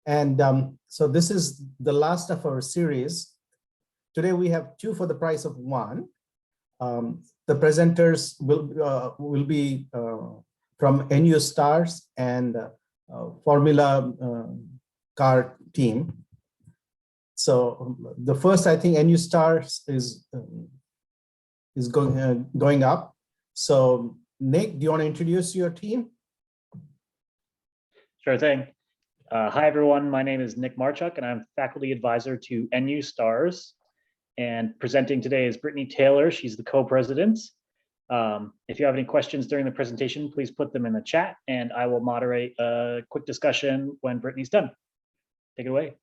And so this is the last of our series. Today we have two for the price of one. The presenters will be from NUSTARS and Formula car team. So the first, I think, NUSTARS is going up. So Nick, do you want to introduce your team? Sure thing. Hi, everyone. My name is Nick Marchuk, and I'm faculty advisor to NUSTARS. And presenting today is Brittany Taylor. She's the co-president. If you have any questions during the presentation, please put them in the chat, and I will moderate a quick discussion when Brittany's done. Take it away.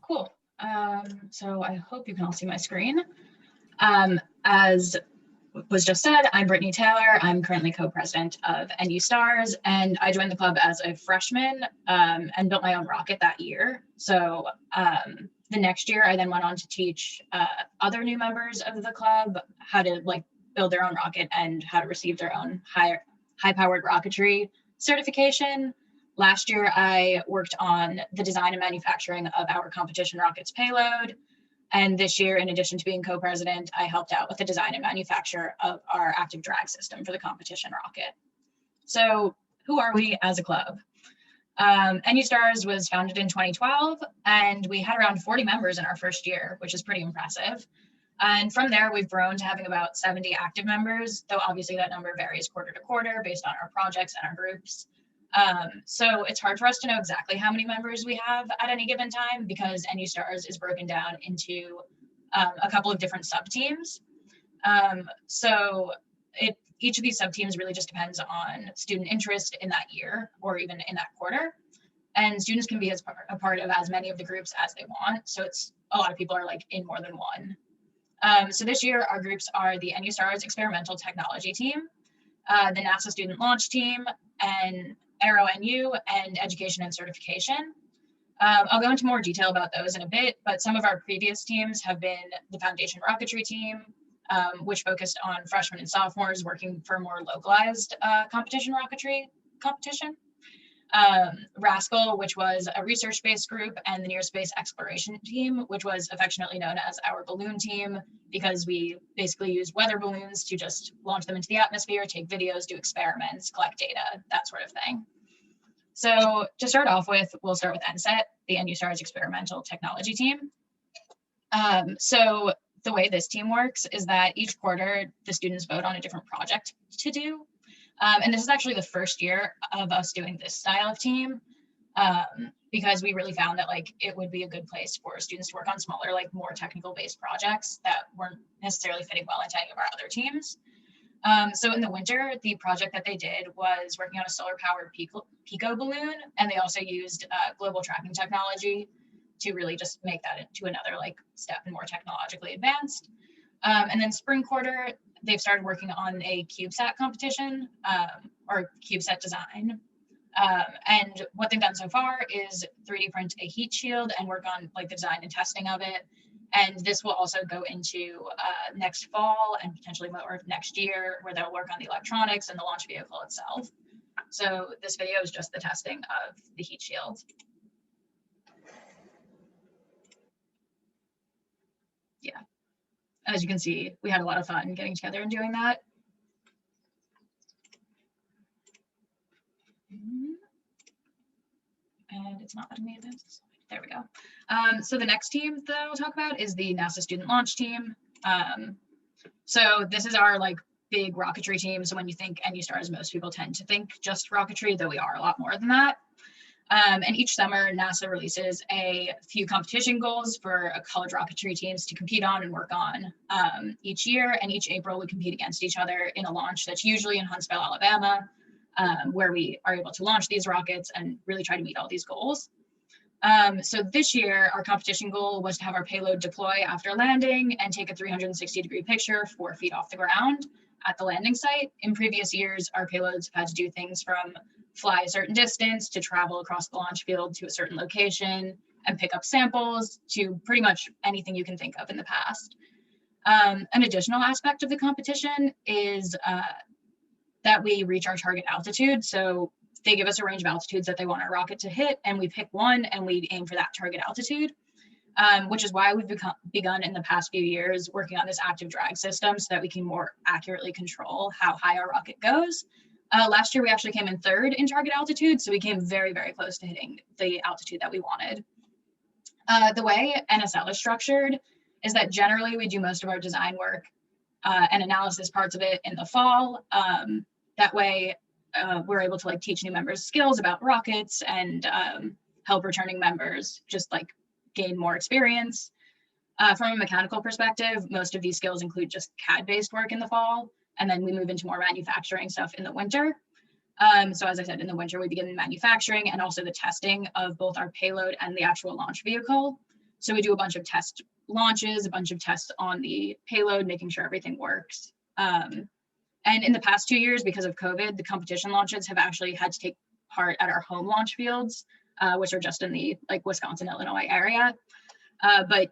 Cool. So I hope you can all see my screen. As was just said, I'm Brittany Taylor. I'm currently co-president of NUSTARS, and I joined the club as a freshman and built my own rocket that year. So the next year, I then went on to teach other new members of the club how to build their own rocket and how to receive their own high-powered rocketry certification. Last year, I worked on the design and manufacturing of our competition rocket's payload. And this year, in addition to being co-president, I helped out with the design and manufacture of our active drag system for the competition rocket. So who are we as a club? NUSTARS was founded in 2012, and we had around 40 members in our first year, which is pretty impressive. And from there, we've grown to having about 70 active members, though obviously that number varies quarter to quarter based on our projects and our groups. So it's hard for us to know exactly how many members we have at any given time because NUSTARS is broken down into a couple of different sub-teams. So each of these sub-teams really just depends on student interest in that year or even in that quarter. And students can be a part of as many of the groups as they want. So a lot of people are in more than one. So this year, our groups are the NUSTARS Experimental Technology Team, the NASA Student Launch Team, and AeroNU, and Education and Certification. I'll go into more detail about those in a bit, but some of our previous teams have been the Foundation Rocketry Team, which focused on freshmen and sophomores working for more localized competition rocketry competition. RASCL, which was a research-based group, and the Near Space Exploration Team, which was affectionately known as our balloon team, because we basically used weather balloons to just launch them into the atmosphere, take videos, do experiments, collect data, that sort of thing. So to start off with, we'll start with Nset, the NUSTARS Experimental Technology Team. So the way this team works is that each quarter, the students vote on a different project to do. And this is actually the first year of us doing this style of team because we really found that it would be a good place for students to work on smaller, more technical based projects that weren't necessarily fitting well into any of our other teams. So in the winter, the project that they did was working on a solar powered Pico balloon, and they also used global tracking technology to really just make that into another step and more technologically advanced. And then spring quarter, they've started working on a CubeSat competition or CubeSat design. And what they've done so far is 3D print a heat shield and work on the design and testing of it. And this will also go into next fall and potentially more next year, where they'll work on the electronics and the launch vehicle itself. So this video is just the testing of the heat shield. Yeah. As you can see, we had a lot of fun getting together and doing that. And it's not letting me advance. There we go. So the next team that I'll talk about is the NASA Student Launch Team. So this is our big rocketry team. So when you think NUSTARS, most people tend to think just rocketry, though we are a lot more than that. And each summer, NASA releases a few competition goals for college rocketry teams to compete on and work on each year. And each April, we compete against each other in a launch that's usually in Huntsville, Alabama, where we are able to launch these rockets and really try to meet all these goals. So this year, our competition goal was to have our payload deploy after landing and take a 360-degree picture 4 feet off the ground at the landing site. In previous years, our payloads have had to do things from fly a certain distance to travel across the launch field to a certain location and pick up samples to pretty much anything you can think of in the past. An additional aspect of the competition is that we reach our target altitude. So they give us a range of altitudes that they want our rocket to hit, and we pick one and we aim for that target altitude, which is why we've begun in the past few years working on this active drag system so that we can more accurately control how high our rocket goes. Last year, we actually came in third in target altitude, so we came very, very close to hitting the altitude that we wanted. The way NSL is structured is that generally we do most of our design work and analysis parts of it in the fall. That way, we're able to like teach new members skills about rockets and help returning members just like gain more experience. From a mechanical perspective, most of these skills include just CAD-based work in the fall, and then we move into more manufacturing stuff in the winter. So as I said, in the winter, we begin manufacturing and also the testing of both our payload and the actual launch vehicle. So we do a bunch of test launches, a bunch of tests on the payload, making sure everything works. And in the past 2 years, because of COVID, the competition launches have actually had to take part at our home launch fields, which are just in the like Wisconsin, Illinois area. But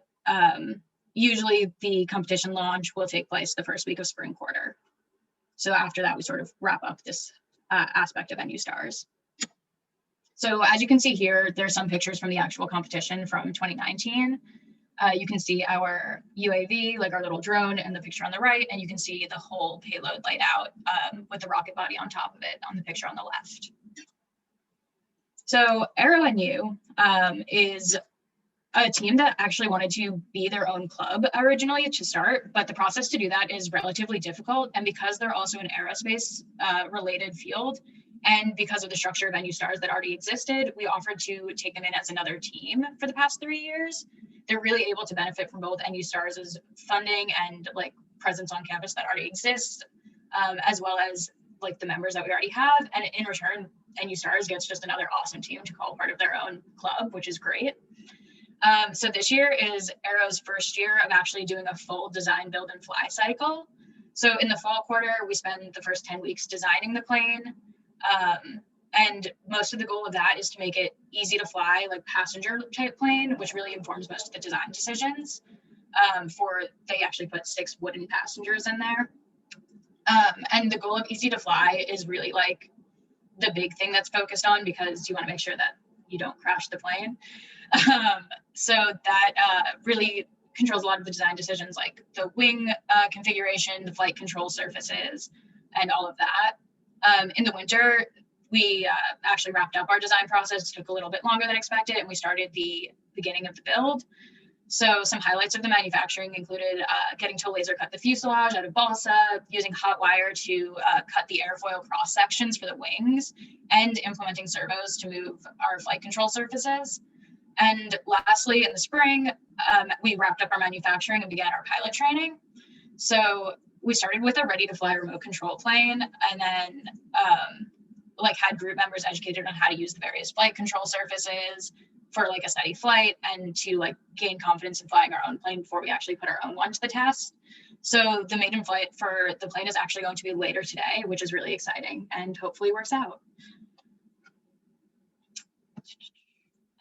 usually the competition launch will take place the first week of spring quarter. So after that, we sort of wrap up this aspect of NUSTARS. So as you can see here, there's some pictures from the actual competition from 2019. You can see our UAV, like our little drone in the picture on the right, and you can see the whole payload laid out with the rocket body on top of it on the picture on the left. So Aero NU is a team that actually wanted to be their own club originally to start, but the process to do that is relatively difficult. And because they're also an aerospace related field, and because of the structure of NUSTARS that already existed, we offered to take them in as another team for the past 3 years. They're really able to benefit from both NUSTARS' funding and like presence on campus that already exists, as well as like the members that we already have. And in return, NUSTARS gets just another awesome team to call part of their own club, which is great. So this year is Aero's first year of actually doing a full design, build, and fly cycle. So in the fall quarter, we spend the first 10 weeks designing the plane. And most of the goal of that is to make it easy to fly, like passenger type plane, which really informs most of the design decisions. They actually put 6 wooden passengers in there. And the goal of easy to fly is really like the big thing that's focused on, because you want to make sure that you don't crash the plane. So that really controls a lot of the design decisions, like the wing configuration, the flight control surfaces, and all of that. In the winter, we actually wrapped up our design process. It took a little bit longer than expected, and we started the beginning of the build. So some highlights of the manufacturing included getting to laser cut the fuselage out of balsa, using hot wire to cut the airfoil cross sections for the wings, and implementing servos to move our flight control surfaces. And lastly, in the spring, we wrapped up our manufacturing and began our pilot training. So we started with a ready to fly remote control plane, and then like had group members educated on how to use the various flight control surfaces for like a steady flight, and to like gain confidence in flying our own plane before we actually put our own one to the test. So the maiden flight for the plane is actually going to be later today, which is really exciting and hopefully works out.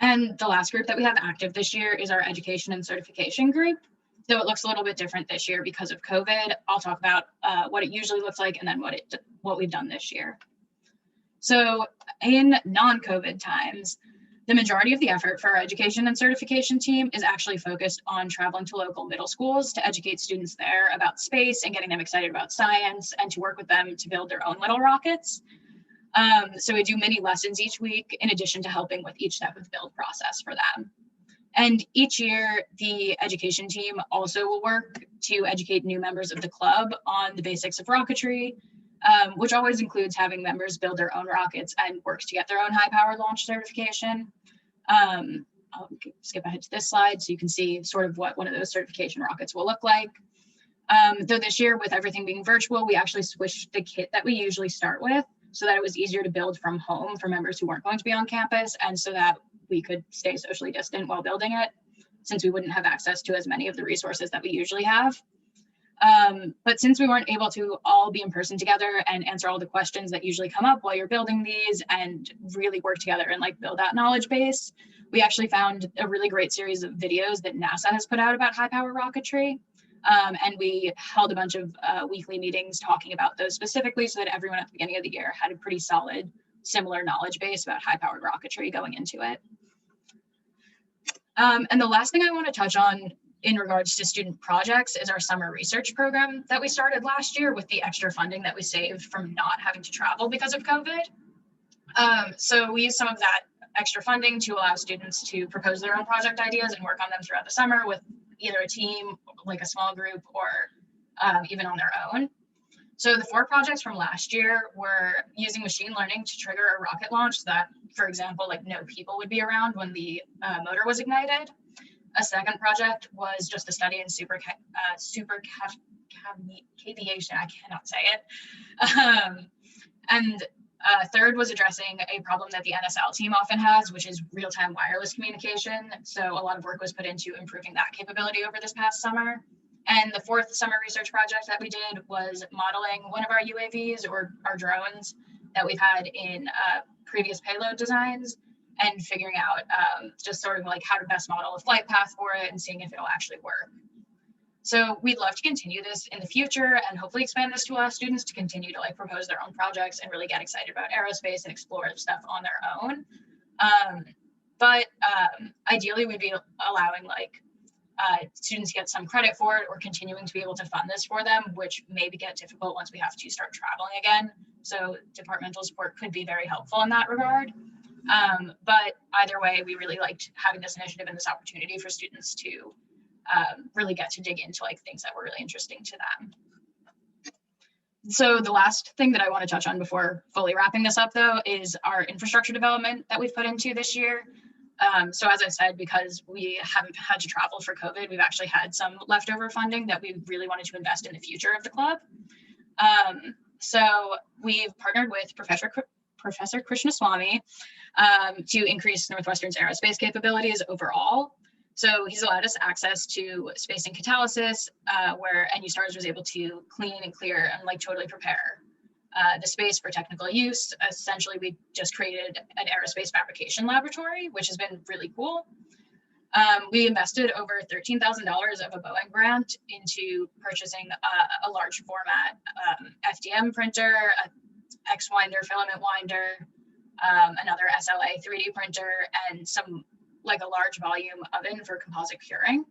And the last group that we have active this year is our education and certification group. So it looks a little bit different this year because of COVID. I'll talk about what it usually looks like and then what we've done this year. So in non-COVID times, the majority of the effort for our education and certification team is actually focused on traveling to local middle schools to educate students there about space and getting them excited about science, and to work with them to build their own little rockets. So we do mini lessons each week, in addition to helping with each step of the build process for them. And each year, the education team also will work to educate new members of the club on the basics of rocketry, which always includes having members build their own rockets and work to get their own high-powered launch certification. I'll skip ahead to this slide so you can see sort of what one of those certification rockets will look like. Though this year, with everything being virtual, we actually switched the kit that we usually start with so that it was easier to build from home for members who weren't going to be on campus, and so that we could stay socially distant while building it, since we wouldn't have access to as many of the resources that we usually have. But since we weren't able to all be in person together and answer all the questions that usually come up while you're building these and really work together and like build that knowledge base, we actually found a really great series of videos that NASA has put out about high power rocketry. And we held a bunch of weekly meetings talking about those specifically so that everyone at the beginning of the year had a pretty solid, similar knowledge base about high-powered rocketry going into it. And the last thing I want to touch on in regards to student projects is our summer research program that we started last year with the extra funding that we saved from not having to travel because of COVID. So we used some of that extra funding to allow students to propose their own project ideas and work on them throughout the summer with either a team, like a small group, or even on their own. So the 4 projects from last year were using machine learning to trigger a rocket launch that, for example, like no people would be around when the motor was ignited. A second project was just a study in supercavitation. I cannot say it. And third was addressing a problem that the NSL team often has, which is real-time wireless communication. So a lot of work was put into improving that capability over this past summer. And the 4th summer research project that we did was modeling one of our UAVs, or our drones, that we've had in previous payload designs, and figuring out just sort of like how to best model a flight path for it and seeing if it'll actually work. So we'd love to continue this in the future and hopefully expand this to allow students to continue to like propose their own projects and really get excited about aerospace and explore stuff on their own. But ideally we'd be allowing like students get some credit for it or continuing to be able to fund this for them, which may get difficult once we have to start traveling again. So departmental support could be very helpful in that regard. But either way, we really liked having this initiative and this opportunity for students to really get to dig into like things that were really interesting to them. So the last thing that I want to touch on before fully wrapping this up, though, is our infrastructure development that we've put into this year. So as I said, because we haven't had to travel for COVID, we've actually had some leftover funding that we really wanted to invest in the future of the club. So we've partnered with Professor Krishnaswamy to increase Northwestern's aerospace capabilities overall. So he's allowed us access to space and catalysis, where NUSTARS was able to clean and clear and like totally prepare the space for technical use. Essentially, we just created an aerospace fabrication laboratory, which has been really cool. We invested over $13,000 of a Boeing grant into purchasing a large format FDM printer, a X-winder filament winder, another SLA 3D printer, and some like a large volume oven for composite curing.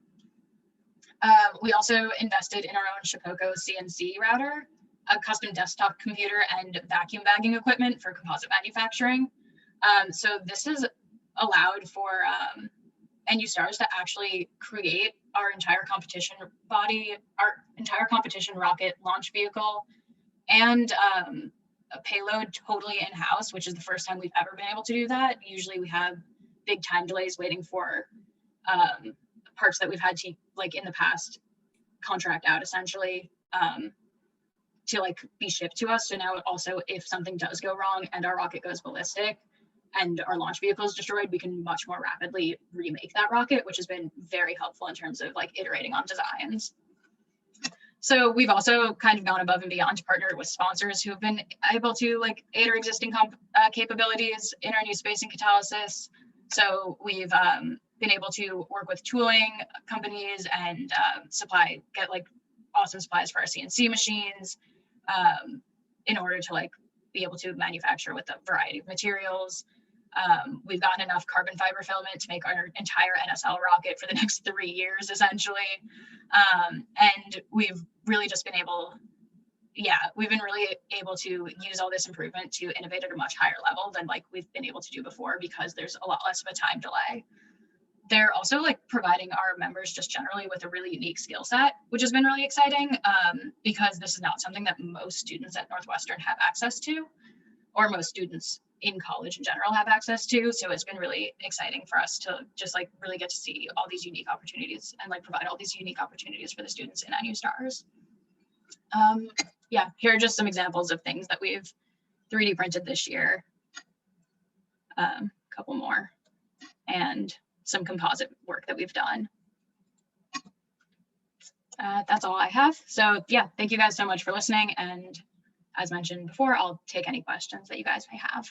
We also invested in our own Shipoko CNC router, a custom desktop computer, and vacuum bagging equipment for composite manufacturing. So this has allowed for NUSTARS to actually create our entire competition body, our entire competition rocket launch vehicle, and a payload totally in-house, which is the first time we've ever been able to do that. Usually we have big time delays waiting for parts that we've had to, like in the past, contract out essentially to like be shipped to us. So now also, if something does go wrong and our rocket goes ballistic and our launch vehicle is destroyed, we can much more rapidly remake that rocket, which has been very helpful in terms of like iterating on designs. So we've also kind of gone above and beyond to partner with sponsors who have been able to like aid our existing capabilities in our new space and catalysis. So we've been able to work with tooling companies and get like awesome supplies for our CNC machines in order to like be able to manufacture with a variety of materials. We've gotten enough carbon fiber filament to make our entire NSL rocket for the next 3 years, essentially. And we've really just been able, we've been really able to use all this improvement to innovate at a much higher level than like we've been able to do before, because there's a lot less of a time delay. They're also like providing our members just generally with a really unique skill set, which has been really exciting because this is not something that most students at Northwestern have access to, or most students in college in general have access to. So it's been really exciting for us to just like really get to see all these unique opportunities and like provide all these unique opportunities for the students in NUSTARS. Here are just some examples of things that we've 3D printed this year. A couple more, and some composite work that we've done. That's all I have. So yeah, thank you guys so much for listening. And as mentioned before, I'll take any questions that you guys may have.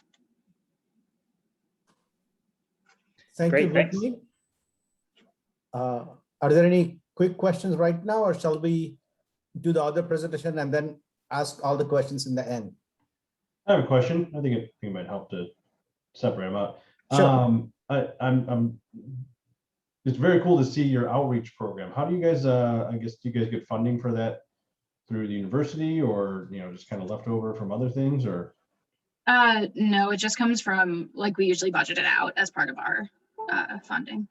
Thank Great, you, thanks. Brittany. Are there any quick questions right now, or shall we do the other presentation and then ask all the questions in the end? I have a question. I think it might help to separate them out. Sure. It's very cool to see your outreach program. How do you guys, I guess, do you guys get funding for that through the university, or, you know, just kind of left over from other things, or? No, it just comes from, like, we usually budget it out as part of our funding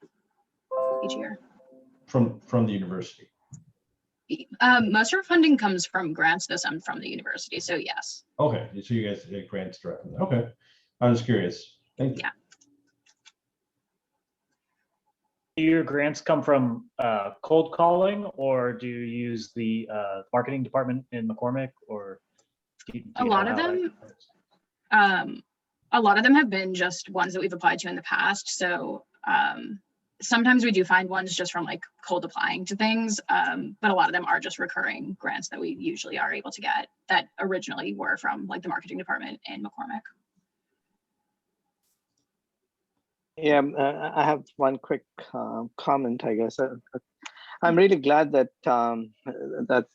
each year. From the university? Most of our funding comes from grants, though some from the university, so yes. Okay, so you guys get grants directly. Okay, I was curious. Thank you. Yeah. Do your grants come from cold calling, or do you use the marketing department in McCormick, or do you A know lot of how that them, works? a lot of them have been just ones that we've applied to in the past. So sometimes we do find ones just from like cold applying to things, but a lot of them are just recurring grants that we usually are able to get that originally were from like the marketing department in McCormick. Yeah, I have one quick comment, I guess. I'm really glad that that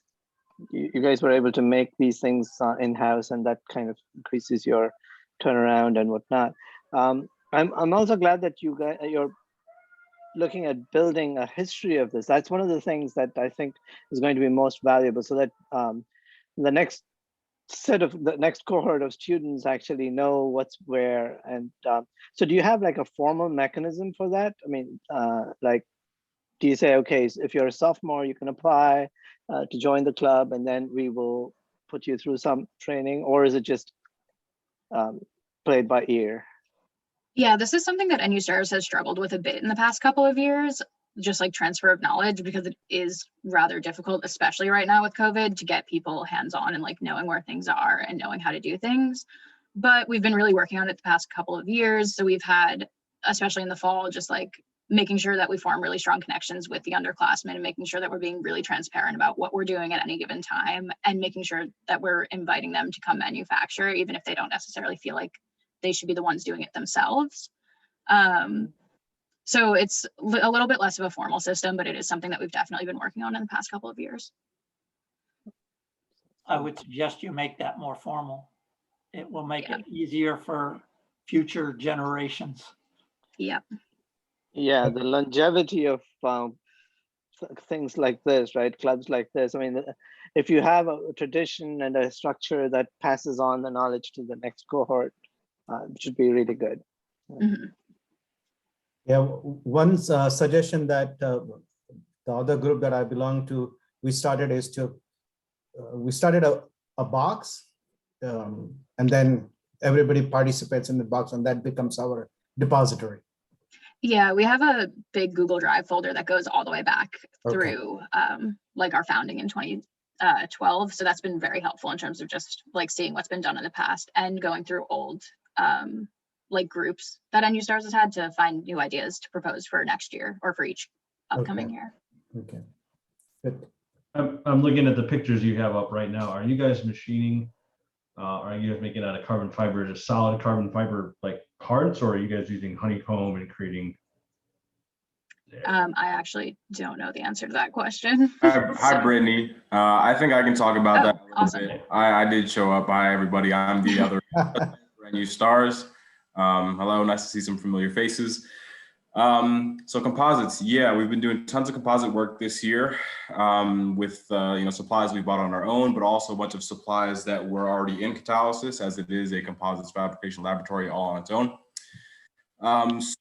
you guys were able to make these things in-house, and that kind of increases your turnaround and whatnot. I'm also glad that you're looking at building a history of this. That's one of the things that I think is going to be most valuable, so that the next cohort of students actually know what's where. And so do you have like a formal mechanism for that? I mean, like, do you say, okay, so if you're a sophomore, you can apply to join the club, and then we will put you through some training, or is it just played by ear? Yeah, this is something that NUSTARS has struggled with a bit in the past couple of years, just like transfer of knowledge, because it is rather difficult, especially right now with COVID, to get people hands-on and like knowing where things are and knowing how to do things. But we've been really working on it the past couple of years. So we've had, especially in the fall, just like making sure that we form really strong connections with the underclassmen and making sure that we're being really transparent about what we're doing at any given time, and making sure that we're inviting them to come manufacture, even if they don't necessarily feel like they should be the ones doing it themselves. So it's a little bit less of a formal system, but it is something that we've definitely been working on in the past couple of years. I would suggest you make that more formal. It will make Yeah. it easier for future generations. Yep. Yeah, the longevity of things like this, right? Clubs like this. I mean, if you have a tradition and a structure that passes on the knowledge to the next cohort, it should be really good. Mm-hmm. Yeah, one suggestion that the other group that I belong to, we started a box, and then everybody participates in the box, and that becomes our depository. Yeah, we have a big Google Drive folder that goes all the way back Okay. through like our founding in 2012. So that's been very helpful in terms of just like seeing what's been done in the past and going through old like groups that NUSTARS has had to find new ideas to propose for next year or for each upcoming year. Okay. Good. I'm looking at the pictures you have up right now. Are you guys machining? Are you guys making out of carbon fiber, just solid carbon fiber like parts, or are you guys using honeycomb and creating? I actually don't know the answer to that question. Hi, Brittany. I think I can talk about that a little awesome. bit. I did show up. Hi, everybody. I'm the other NUSTARS. Hello, nice to see some familiar faces. So composites, yeah, we've been doing tons of composite work this year with supplies we bought on our own, but also a bunch of supplies that were already in catalysis, as it is a composites fabrication laboratory all on its own.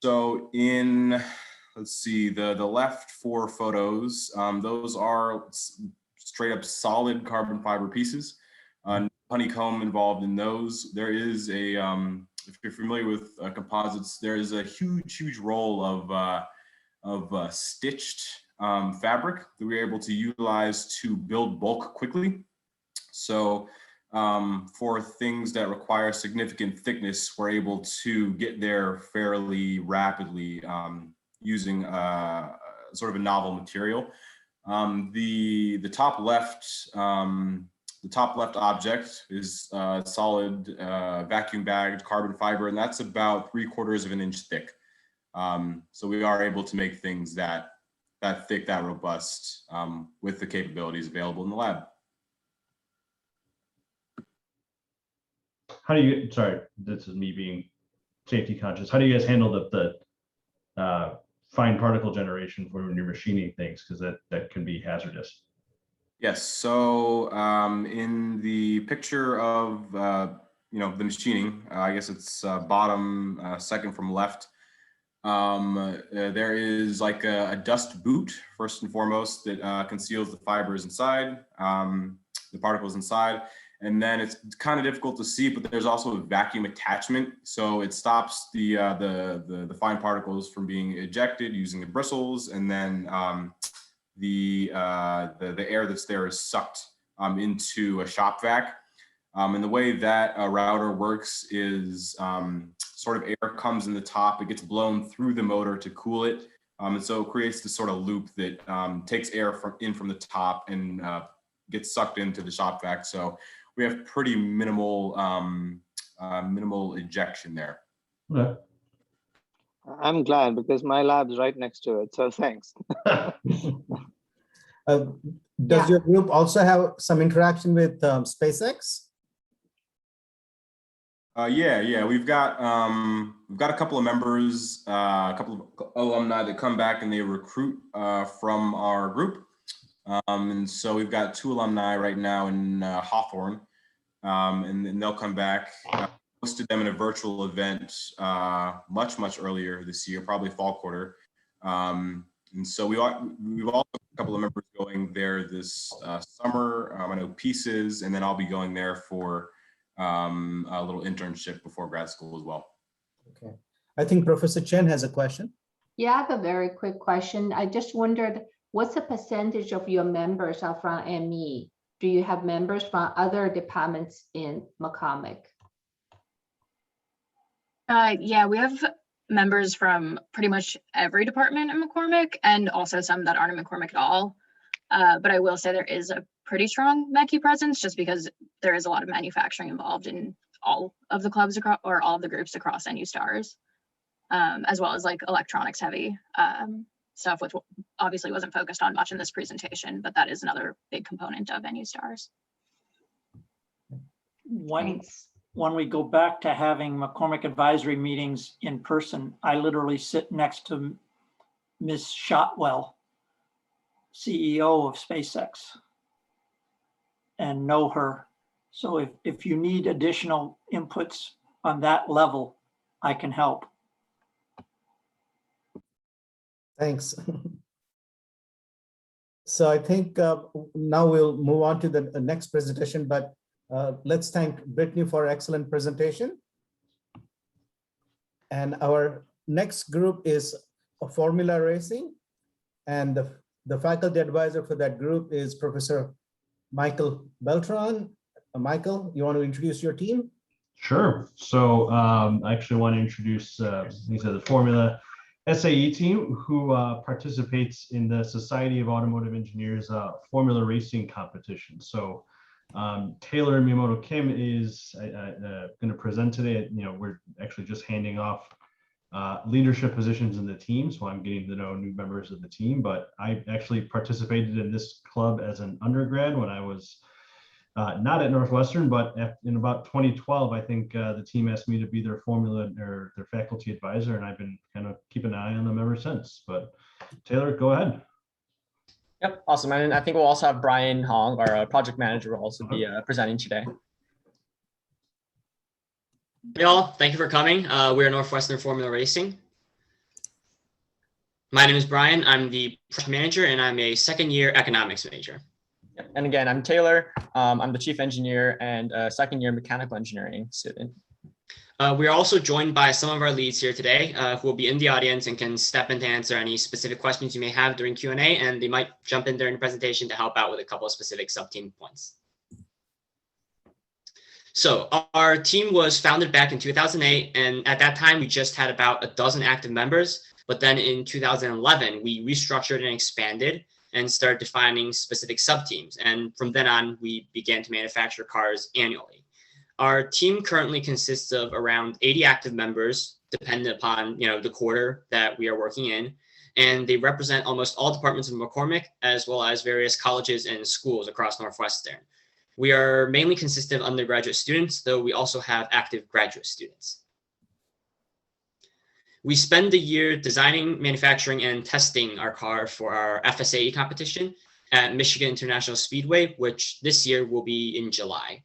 So in, let's see, the left 4 photos, those are straight up solid carbon fiber pieces. Honeycomb involved in those. There is a, if you're familiar with composites, there is a huge role of stitched fabric that we're able to utilize to build bulk quickly. So for things that require significant thickness, we're able to get there fairly rapidly using sort of a novel material. The top left object is solid vacuum bagged carbon fiber, and that's about 3/4 of an inch thick. So we are able to make things that that thick, that robust, with the capabilities available in the lab. How do you, sorry, this is me being safety conscious. How do you guys handle the fine particle generation when you're machining things? Because that can be hazardous. Yes, so in the picture of the machining, I guess it's bottom second from left. There is like a dust boot first and foremost that conceals the fibers inside, the particles inside, and then it's kind of difficult to see, but there's also a vacuum attachment, so it stops the fine particles from being ejected using the bristles, and then the air that's there is sucked into a shop vac. And the way that a router works is sort of air comes in the top, it gets blown through the motor to cool it. And so it creates this sort of loop that takes air from the top and gets sucked into the shop vac. So we have pretty minimal ejection there. Okay. I'm glad because my lab's right next to it. So thanks. Does your group also have some interaction with SpaceX? Yeah, we've got a couple of members, a couple of alumni that come back and they recruit from our group, and so we've got 2 alumni right now in Hawthorne, and then they'll come back. Hosted them in a virtual event much earlier this year, probably fall quarter, and so we've also a couple of members going there this summer. I know Pieces, and then I'll be going there for a little internship before grad school as well. Okay, I think Professor Chen has a question. Yeah, I have a very quick question. I just wondered, what's the percentage of your members are from ME? Do you have members from other departments in McCormick? Yeah, we have members from pretty much every department in McCormick, and also some that aren't in McCormick at all. But I will say there is a pretty strong MECI presence just because there is a lot of manufacturing involved in all of the clubs across, or all of the groups across NUSTARS, as well as like electronics heavy stuff, which obviously wasn't focused on much in this presentation, but that is another big component of NUSTARS. When we go back to having McCormick advisory meetings in person, I literally sit next to Ms. Shotwell, CEO of SpaceX, and know her. So if you need additional inputs on that level, I can help. Thanks. So I think now we'll move on to the next presentation, but let's thank Brittany for excellent presentation. And our next group is Formula Racing, and the faculty advisor for that group is Professor Michael Beltran. Michael, you want to introduce your team? Sure. So I actually want to introduce the Formula SAE team, who participates in the Society of Automotive Engineers Formula Racing competition. So Taylor Miyamoto Kim is going to present today. We're actually just handing off leadership positions in the team, so I'm getting to know new members of the team. But I actually participated in this club as an undergrad when I was not at Northwestern, but in about 2012, I think the team asked me to be their formula or their faculty advisor, and I've been kind of keeping an eye on them ever since. But Taylor, go ahead. Yep, awesome. And I think we'll also have Brian Hong, our project manager, will also be presenting today. Hey all, thank you for coming. We're Northwestern Formula Racing. My name is Brian. I'm the project manager, and I'm a second-year economics major. Yep. And again, I'm Taylor. I'm the chief engineer and a second-year mechanical engineering student. We are also joined by some of our leads here today who will be in the audience and can step in to answer any specific questions you may have during Q&A, and they might jump in during the presentation to help out with a couple of specific sub-team points. So our team was founded back in 2008, and at that time we just had about a dozen active members. But then in 2011, we restructured and expanded and started defining specific sub-teams. And from then on, we began to manufacture cars annually. Our team currently consists of around 80 active members, dependent upon the quarter that we are working in. and they represent almost all departments of McCormick, as well as various colleges and schools across Northwestern. We are mainly consistent of undergraduate students, though we also have active graduate students. We spend the year designing, manufacturing, and testing our car for our FSAE competition at Michigan International Speedway, which this year will be in July.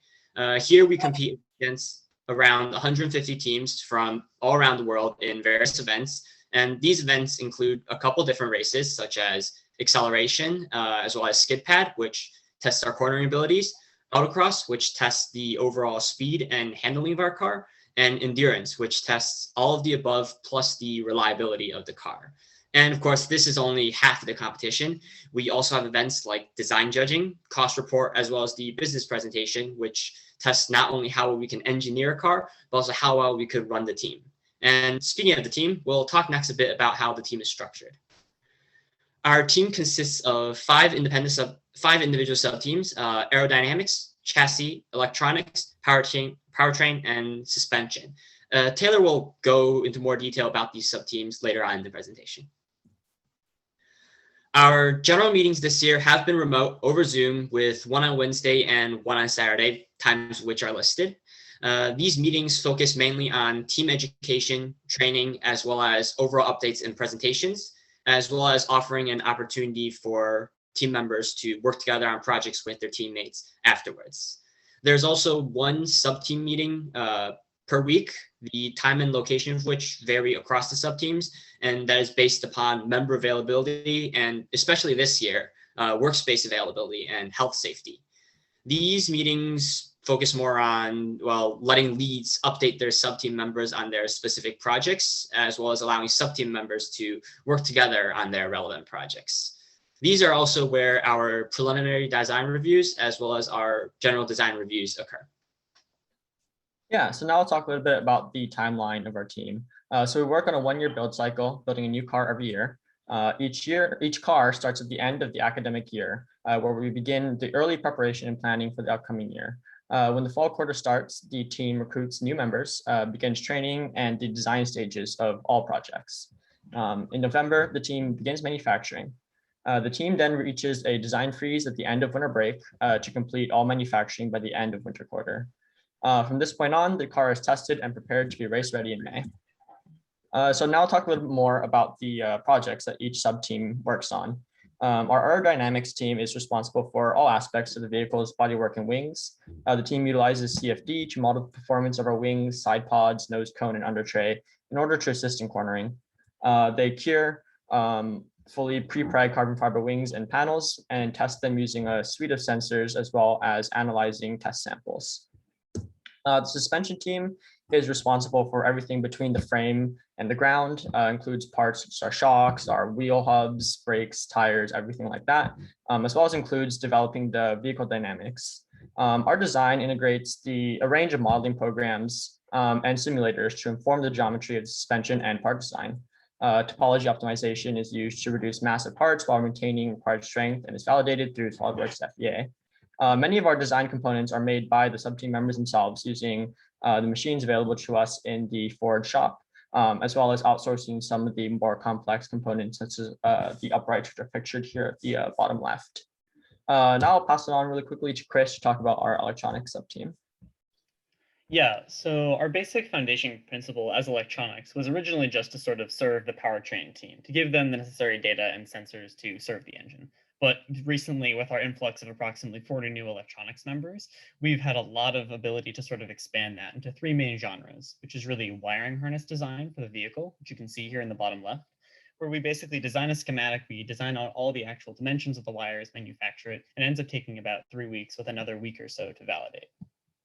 Here we compete against around 150 teams from all around the world in various events. And these events include a couple different races, such as acceleration, as well as skid pad, which tests our cornering abilities, autocross, which tests the overall speed and handling of our car, and endurance, which tests all of the above plus the reliability of the car. And of course, this is only half of the competition. We also have events like design judging, cost report, as well as the business presentation, which tests not only how well we can engineer a car, but also how well we could run the team. And speaking of the team, we'll talk next a bit about how the team is structured. Our team consists of five individual sub-teams, aerodynamics, chassis, electronics, powertrain, and suspension. Taylor will go into more detail about these sub-teams later on in the presentation. Our general meetings this year have been remote over Zoom, with one on Wednesday and one on Saturday, times which are listed. These meetings focus mainly on team education, training, as well as overall updates and presentations, as well as offering an opportunity for team members to work together on projects with their teammates afterwards. There's also one sub-team meeting per week, the time and location of which vary across the sub-teams, and that is based upon member availability and, especially this year, workspace availability and health safety. These meetings focus more on, well, letting leads update their sub-team members on their specific projects, as well as allowing sub-team members to work together on their relevant projects. These are also where our preliminary design reviews, as well as our general design reviews, occur. Yeah, so now I'll talk a little bit about the timeline of our team. So we work on a one-year build cycle, building a new car every year. Each car starts at the end of the academic year, where we begin the early preparation and planning for the upcoming year. When the fall quarter starts, the team recruits new members, begins training and the design stages of all projects. In November, the team begins manufacturing. The team then reaches a design freeze at the end of winter break to complete all manufacturing by the end of winter quarter. From this point on, the car is tested and prepared to be race ready in May. So now I'll talk a little bit more about the projects that each sub-team works on. Our aerodynamics team is responsible for all aspects of the vehicle's bodywork and wings. The team utilizes CFD to model the performance of our wings, side pods, nose cone, and under tray in order to assist in cornering. They cure fully pre-pried carbon fiber wings and panels and test them using a suite of sensors, as well as analyzing test samples. The suspension team is responsible for everything between the frame and the ground, includes parts such as our shocks, our wheel hubs, brakes, tires, everything like that, as well as includes developing the vehicle dynamics. Our design integrates a range of modeling programs and simulators to inform the geometry of the suspension and part design. Topology optimization is used to reduce mass of parts while maintaining required strength and is validated through SolidWorks FEA. Many of our design components are made by the sub-team members themselves using the machines available to us in the Ford shop, as well as outsourcing some of the more complex components, such as the uprights, which are pictured here at the bottom left. Now I'll pass it on really quickly to Chris to talk about our electronics sub-team. Yeah, so our basic foundation principle as electronics was originally just to sort of serve the powertrain team, to give them the necessary data and sensors to serve the engine. But recently, with our influx of approximately 40 new electronics members, we've had a lot of ability to sort of expand that into three main genres, which is really wiring harness design for the vehicle, which you can see here in the bottom left, where we basically design a schematic, we design out all the actual dimensions of the wires, manufacture it, and it ends up taking about 3 weeks with another week or so to validate.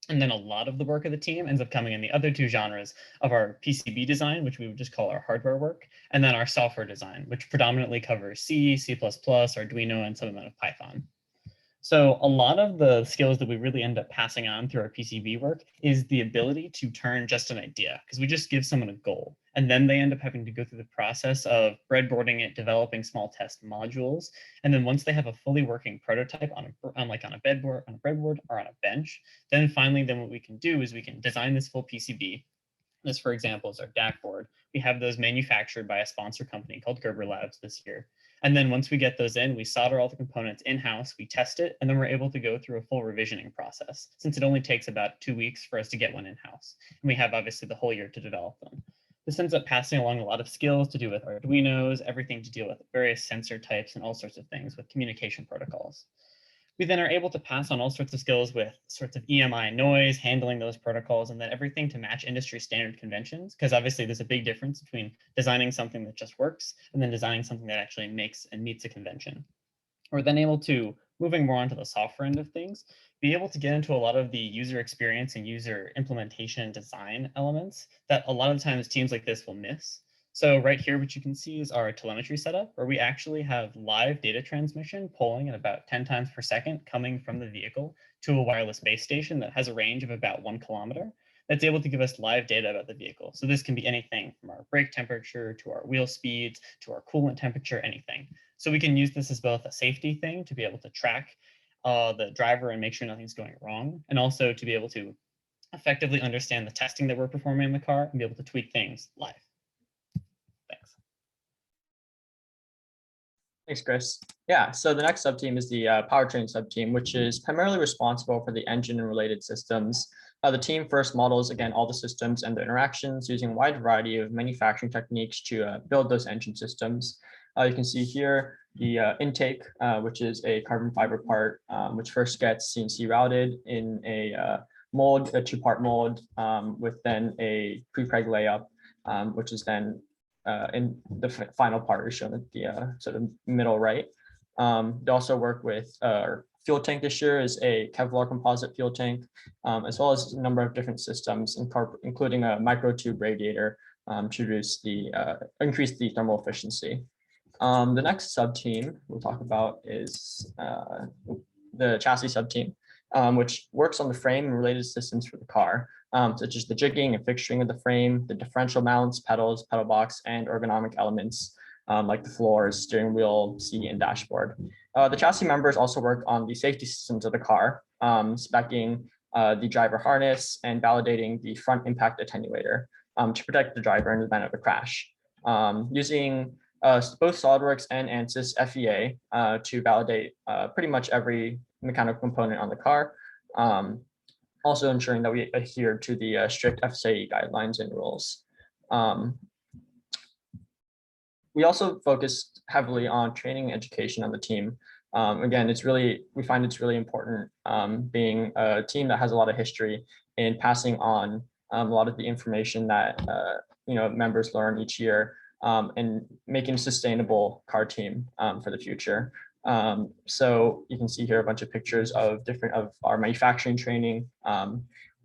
And then a lot of the work of the team ends up coming in the other two genres of our PCB design, which we would just call our hardware work, and then our software design, which predominantly covers C, C++, Arduino, and some amount of Python. So a lot of the skills that we really end up passing on through our PCB work is the ability to turn just an idea, because we just give someone a goal, and then they end up having to go through the process of breadboarding it, developing small test modules, and then once they have a fully working prototype on a breadboard or on a bench, then finally what we can do is we can design this full PCB, This, for example, is our DAC board. We have those manufactured by a sponsor company called Gerber Labs this year. And then once we get those in, we solder all the components in-house, we test it, and then we're able to go through a full revisioning process, since it only takes about 2 weeks for us to get one in-house. And we have obviously the whole year to develop them. This ends up passing along a lot of skills to do with Arduinos, everything to deal with various sensor types and all sorts of things with communication protocols. We then are able to pass on all sorts of skills with sorts of EMI noise, handling those protocols, and then everything to match industry standard conventions, because obviously there's a big difference between designing something that just works and then designing something that actually makes and meets a convention. We're then able to, moving more onto the software end of things, be able to get into a lot of the user experience and user implementation and design elements that a lot of times teams like this will miss. So right here, what you can see is our telemetry setup, where we actually have live data transmission polling at about 10 times per second coming from the vehicle to a wireless base station that has a range of about 1 kilometer that's able to give us live data about the vehicle. So this can be anything from our brake temperature to our wheel speeds to our coolant temperature, anything. So we can use this as both a safety thing to be able to track the driver and make sure nothing's going wrong, and also to be able to effectively understand the testing that we're performing in the car and be able to tweak things live. Thanks. Thanks, Chris. Yeah, so the next sub-team is the Powertrain Sub Team, which is primarily responsible for the engine and related systems. The team first models, again, all the systems and the interactions using a wide variety of manufacturing techniques to build those engine systems. You can see here the intake, which is a carbon fiber part, which first gets CNC routed in a mold, a 2-part mold, with then a pre-preg layup, which is then in the final part is shown at the sort of middle right. They also work with fuel tank this year is a Kevlar composite fuel tank, as well as a number of different systems, including a Microtube Radiator to increase the thermal efficiency. The next sub team we'll talk about is the chassis sub team, which works on the frame and related systems for the car, such as the jigging and fixturing of the frame, the differential mounts, pedals, pedal box, and ergonomic elements like the floors, steering wheel, seat, and dashboard. The chassis members also work on the safety systems of the car, speccing the driver harness and validating the front impact attenuator to protect the driver in the event of a crash. Using both SolidWorks and ANSYS FEA to validate pretty much every mechanical component on the car, also ensuring that we adhere to the strict FSAE guidelines and rules. We also focus heavily on training and education on the team. Again, we find it's really important being a team that has a lot of history in passing on a lot of the information that members learn each year and making a sustainable car team for the future. So you can see here a bunch of pictures of our manufacturing training.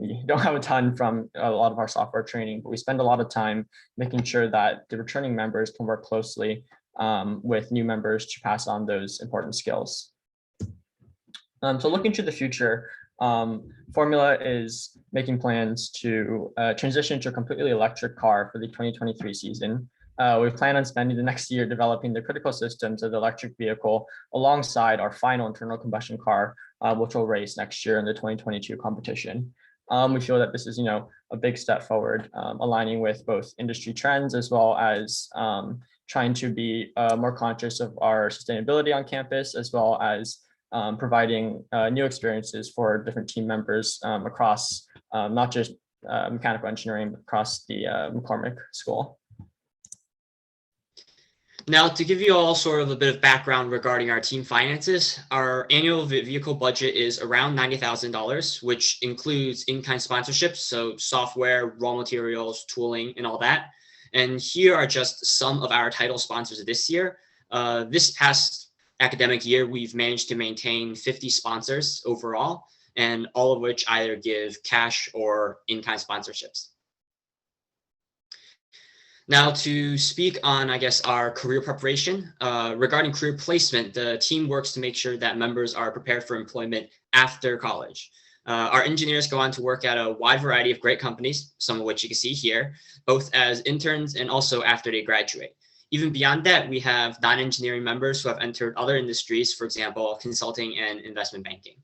We don't have a ton from a lot of our software training, but we spend a lot of time making sure that the returning members can work closely with new members to pass on those important skills. So looking to the future, Formula is making plans to transition to a completely electric car for the 2023 season. We plan on spending the next year developing the critical systems of the electric vehicle alongside our final internal combustion car, which will race next year in the 2022 competition. We feel that this is, a big step forward, aligning with both industry trends as well as trying to be more conscious of our sustainability on campus, as well as providing new experiences for different team members across not just mechanical engineering, but across the McCormick School. Now, to give you all sort of a bit of background regarding our team finances, our annual vehicle budget is around $90,000, which includes in-kind sponsorships, so software, raw materials, tooling, and all that. And here are just some of our title sponsors this year. This past academic year, we've managed to maintain 50 sponsors overall, and all of which either give cash or in-kind sponsorships. Now, to speak on, our career preparation, regarding career placement, the team works to make sure that members are prepared for employment after college. Our engineers go on to work at a wide variety of great companies, some of which you can see here, both as interns and also after they graduate. Even beyond that, we have non-engineering members who have entered other industries, for example, consulting and investment banking.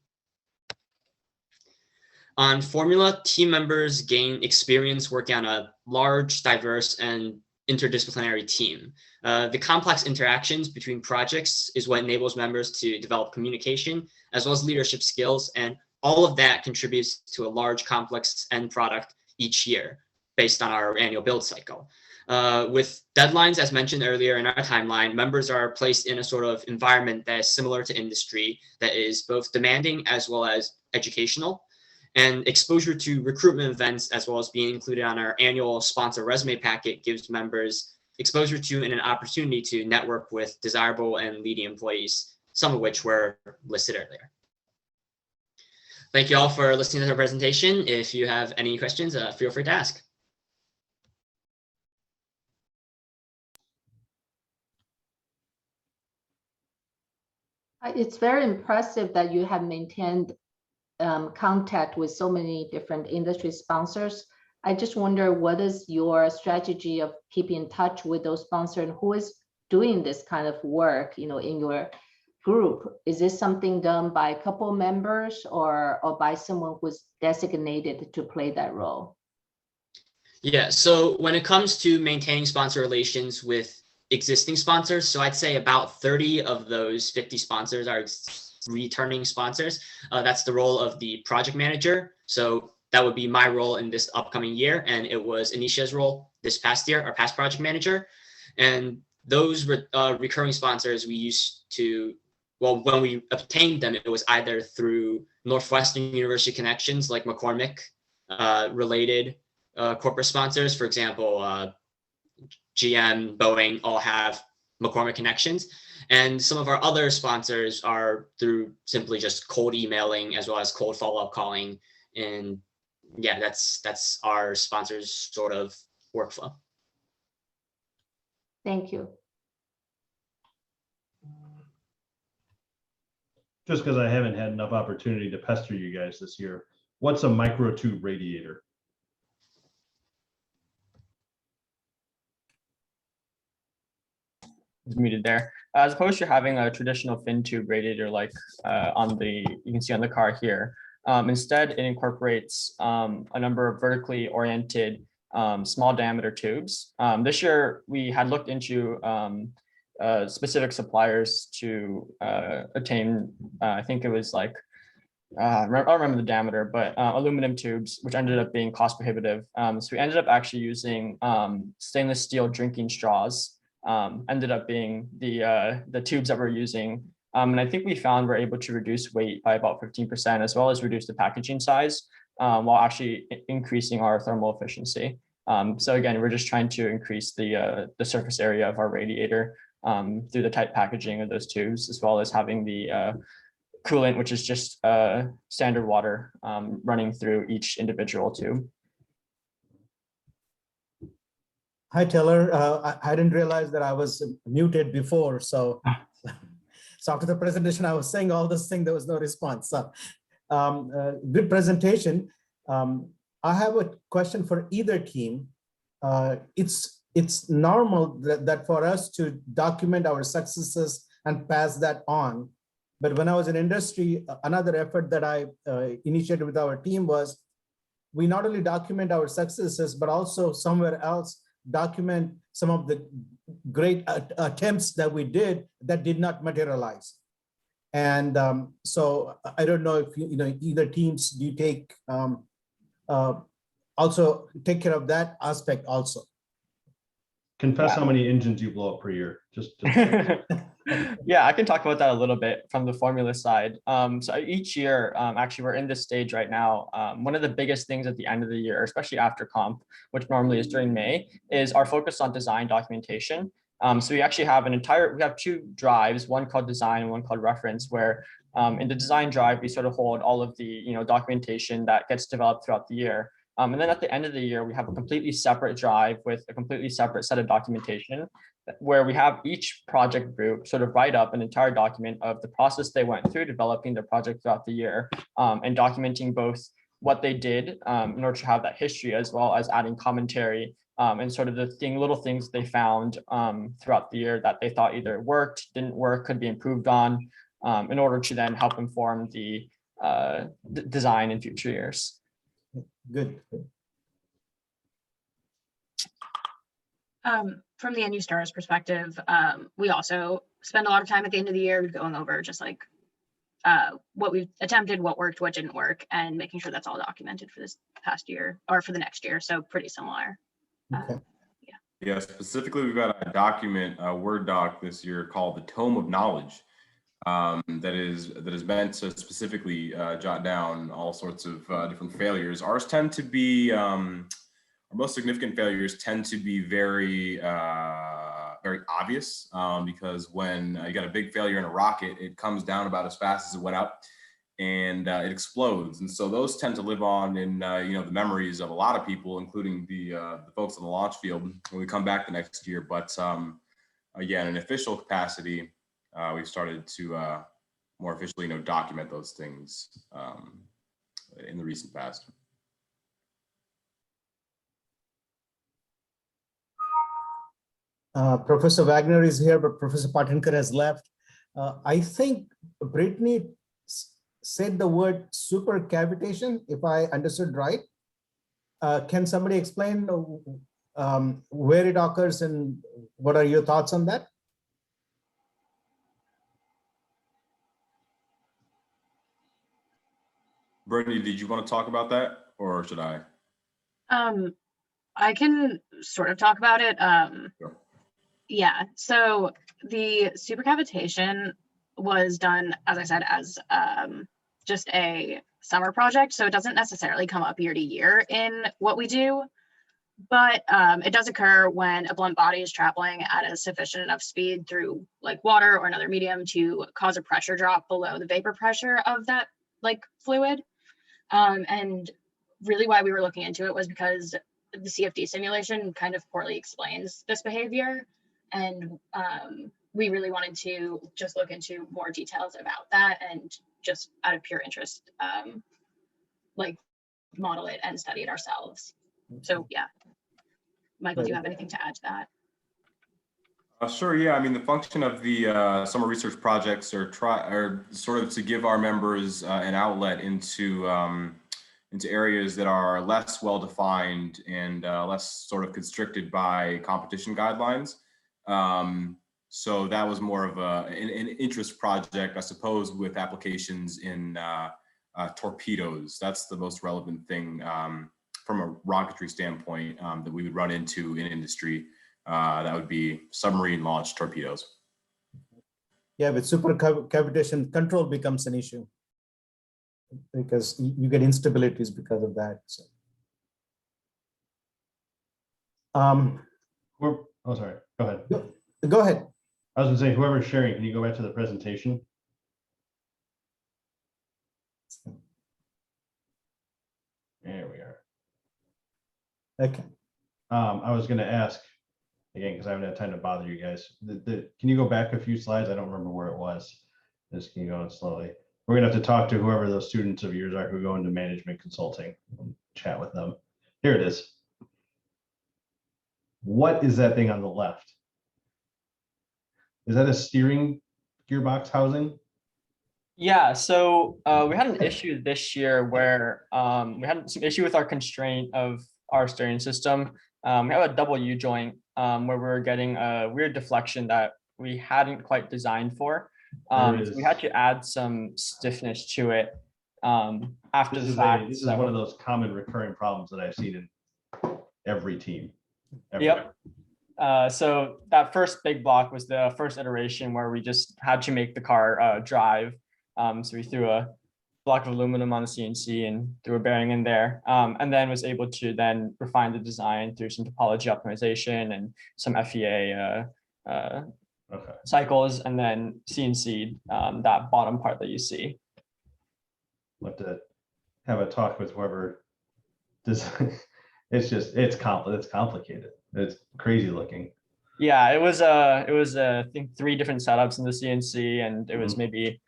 On Formula, team members gain experience working on a large, diverse, and interdisciplinary team. The complex interactions between projects is what enables members to develop communication as well as leadership skills, and all of that contributes to a large, complex end product each year based on our annual build cycle. With deadlines, as mentioned earlier in our timeline, members are placed in a sort of environment that is similar to industry, that is both demanding as well as educational. And exposure to recruitment events, as well as being included on our annual sponsor resume packet, gives members exposure to and an opportunity to network with desirable and leading employees, some of which were listed earlier. Thank you all for listening to the presentation. If you have any questions, feel free to ask. It's very impressive that you have maintained contact with so many different industry sponsors. I just wonder, what is your strategy of keeping in touch with those sponsors, and who is doing this kind of work, in your group? Is this something done by a couple members or by someone who's designated to play that role? Yeah, so when it comes to maintaining sponsor relations with existing sponsors, so I'd say about 30 of those 50 sponsors are returning sponsors. That's the role of the project manager. So that would be my role in this upcoming year, and it was Anisha's role this past year, our past project manager. And those recurring sponsors we used to, well, when we obtained them, it was either through Northwestern University connections, like McCormick related corporate sponsors. For example, GM, Boeing all have McCormick connections. And some of our other sponsors are through simply just cold emailing as well as cold follow-up calling. And yeah, that's our sponsors' sort of workflow. Thank you. Just because I haven't had enough opportunity to pester you guys this year, what's a microtube radiator? Is muted there. As opposed to having a traditional fin tube radiator like you can see on the car here, instead it incorporates a number of vertically oriented small diameter tubes. This year we had looked into specific suppliers to attain, I think it was like, I don't remember the diameter, but aluminum tubes, which ended up being cost prohibitive. So we ended up actually using stainless steel drinking straws. Ended up being the tubes that we're using. And I think we found we're able to reduce weight by about 15%, as well as reduce the packaging size, while actually increasing our thermal efficiency. So again, we're just trying to increase the surface area of our radiator through the tight packaging of those tubes, as well as having the coolant, which is just standard water running through each individual tube. Hi, Taylor. I didn't realize that I was muted before. So after the presentation, I was saying all this thing, there was no response. So good presentation. I have a question for either team. It's normal that for us to document our successes and pass that on. But when I was in industry, another effort that I initiated with our team was we not only document our successes, but also somewhere else document some of the great attempts that we did not materialize. And so I don't know if either teams, do you take also take care of that aspect also? Confess how many engines you blow up per year. Yeah, I can talk about that a little bit from the formula side. So each year, actually, we're in this stage right now. One of the biggest things at the end of the year, especially after comp, which normally is during May, is our focus on design documentation. So we actually have we have two drives, one called design and one called reference, where in the design drive, we sort of hold all of the documentation that gets developed throughout the year. And then at the end of the year, we have a completely separate drive with a completely separate set of documentation, where we have each project group sort of write up an entire document of the process they went through developing their project throughout the year, and documenting both what they did in order to have that history, as well as adding commentary and sort of little things they found throughout the year that they thought either worked, didn't work, could be improved on, in order to then help inform the design in future years. Good. From the NUSTARS perspective, we also spend a lot of time at the end of the year going over just like what we've attempted, what worked, what didn't work, and making sure that's all documented for this past year or for the next year. So pretty similar. Okay. Yeah, specifically, we've got a document, a Word doc this year called the Tome of Knowledge, that is meant to specifically jot down all sorts of different failures. Ours tend to be our most significant failures tend to be very very obvious, because when you got a big failure in a rocket, it comes down about as fast as it went up, and it explodes. And so those tend to live on in the memories of a lot of people, including the folks on the launch field when we come back the next year. But again, in official capacity, we've started to more officially document those things in the recent past. Professor Wagner is here, but Professor Patinkar has left. I think Brittany said the word supercavitation, if I understood right. Can somebody explain where it occurs and what are your thoughts on that? Brittany, did you want to talk about that, or should I? I can sort of talk about it. Sure. Yeah, so the supercavitation was done, as I said, as just a summer project. So it doesn't necessarily come up year to year in what we do, but it does occur when a blunt body is traveling at a sufficient enough speed through like water or another medium to cause a pressure drop below the vapor pressure of that like fluid. And really why we were looking into it was because the CFD simulation kind of poorly explains this behavior. And we really wanted to just look into more details about that and just out of pure interest, like model it and study it ourselves. So yeah, Michael, do you have anything to add to that? Sure, yeah. I mean, the function of the summer research projects are sort of to give our members an outlet into areas that are less well-defined and less sort of constricted by competition guidelines. So that was more of an interest project, I suppose, with applications in torpedoes. That's the most relevant thing from a rocketry standpoint that we would run into in industry. That would be submarine launched torpedoes. Yeah, with supercavitation, control becomes an issue because you get instabilities because of that. So. Oh, sorry. Go ahead. Go ahead. I was going to say, whoever's sharing, can you go back to the presentation? There we are. Okay. I was going to ask again because I haven't had time to bother you guys. Can you go back a few slides? I don't remember where it was. Just can you go on slowly? We're going to have to talk to whoever those students of yours are who go into management consulting and chat with them. Here it is. What is that thing on the left? Is that a steering gearbox housing? Yeah, so we had an issue this year where we had some issue with our constraint of our steering system. We have a double U joint where we were getting a weird deflection that we hadn't quite designed for. So we had to add some stiffness to it after the fact. This is one of those common recurring problems that I've seen in every team. Yep. So that first big block was the first iteration where we just had to make the car drive. So we threw a block of aluminum on the CNC and threw a bearing in there, and then was able to then refine the design through some topology optimization and some FEA cycles, and then CNC that bottom part that you see. I'll have to have a talk with whoever does. It's complicated. It's crazy looking. Yeah, it was I think 3 different setups in the CNC, and it was maybe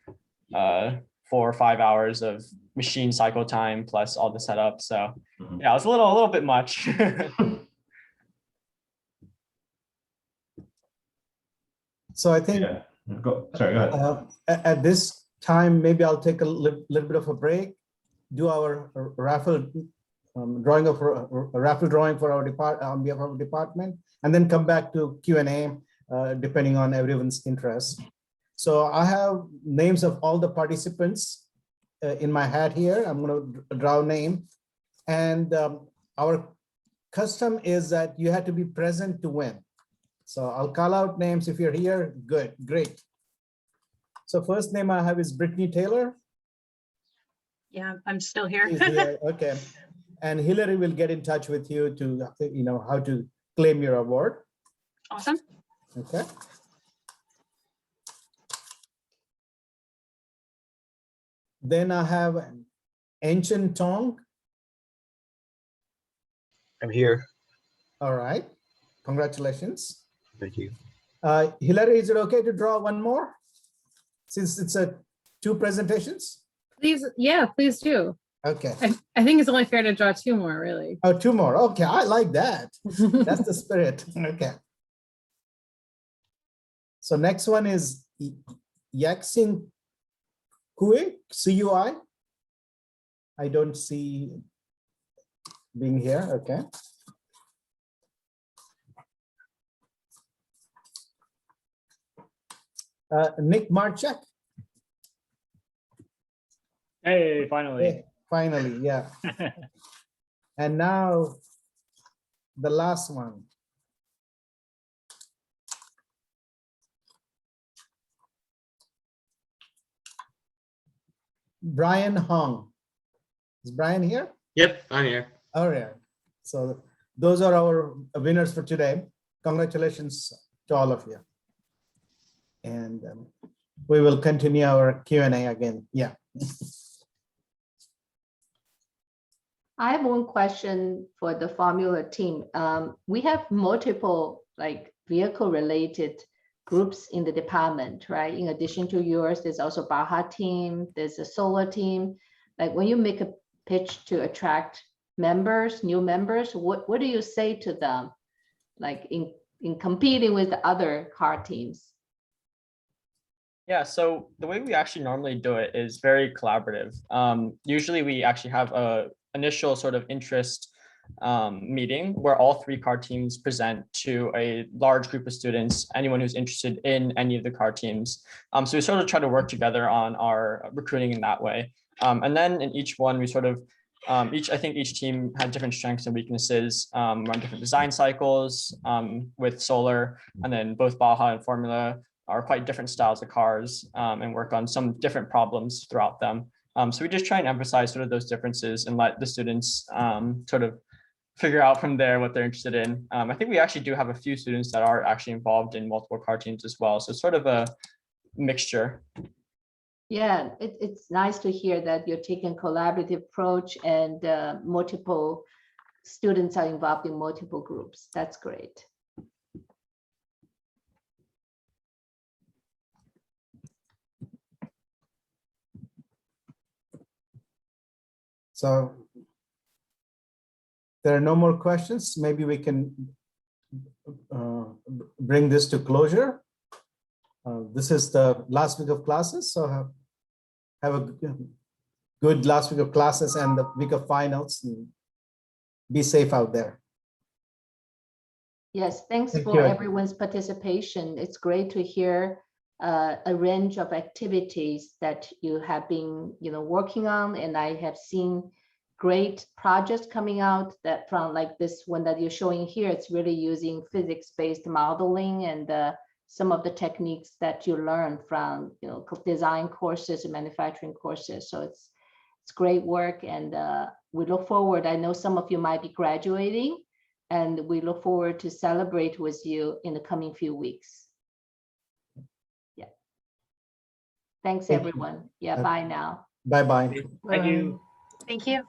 4 or 5 hours of machine cycle time plus all the setup. So yeah, it was a little bit much. So I think sorry, go ahead. At this time, maybe I'll take a little bit of a break, do our raffle drawing of a raffle drawing for our on behalf of our department, and then come back to Q&A depending on everyone's interest. So I have names of all the participants in my hat here. I'm going to draw a name, and our custom is that you have to be present to win. So I'll call out names. If you're here, good, great. So first name I have is Brittany Taylor. Yeah, I'm still here. She's here. Okay. And Hillary will get in touch with you to, how to claim your award. Awesome. Okay. Then I have Ancient Tong. I'm here. All right. Congratulations. Thank you. Hillary, is it okay to draw one more? Since it's two presentations? Please, yeah, please do. Okay. I think it's only fair to draw two more, really. Oh, two more. Okay, I like that. That's the spirit. Okay. So next one is Yaxing Kui, C-U-I. I don't see being here. Okay. Nick Marchek. Hey, finally. Hey, finally, yeah. And now the last one. Brian Hong. Is Brian here? Yep, I'm here. All right. So those are our winners for today. Congratulations to all of you. And we will continue our Q&A again. Yeah. I have one question for the Formula team. We have multiple vehicle-related groups in the department, right? In addition to yours, there's also Baja team, there's a solar team. Like when you make a pitch to attract members, new members, what do you say to them? Like in competing with the other car teams? Yeah, so the way we actually normally do it is very collaborative. Usually we actually have a initial sort of interest meeting where all three car teams present to a large group of students, anyone who's interested in any of the car teams. So we sort of try to work together on our recruiting in that way. And then in each one, we sort of, I think each team had different strengths and weaknesses, on different design cycles with solar, and then both Baja and Formula are quite different styles of cars and work on some different problems throughout them. So we just try and emphasize sort of those differences and let the students sort of figure out from there what they're interested in. I think we actually do have a few students that are actually involved in multiple car teams as well. So it's sort of a mixture. Yeah, it's nice to hear that you're taking a collaborative approach and multiple students are involved in multiple groups. That's great. So there are no more questions. Maybe we can bring this to closure. This is the last week of classes. So have a good last week of classes and the week of finals. And be safe out there. Yes, thanks Thank for you. everyone's participation. It's great to hear a range of activities that you have been, working on, and I have seen great projects coming out that from like this one that you're showing here. It's really using physics-based modeling and some of the techniques that you learn from, design courses and manufacturing courses. So it's great work, and we look forward. I know some of you might be graduating, and we look forward to celebrate with you in the coming few weeks. Thanks, Thank you. everyone. Yeah, bye now. Bye-bye. Thank you. Thank you.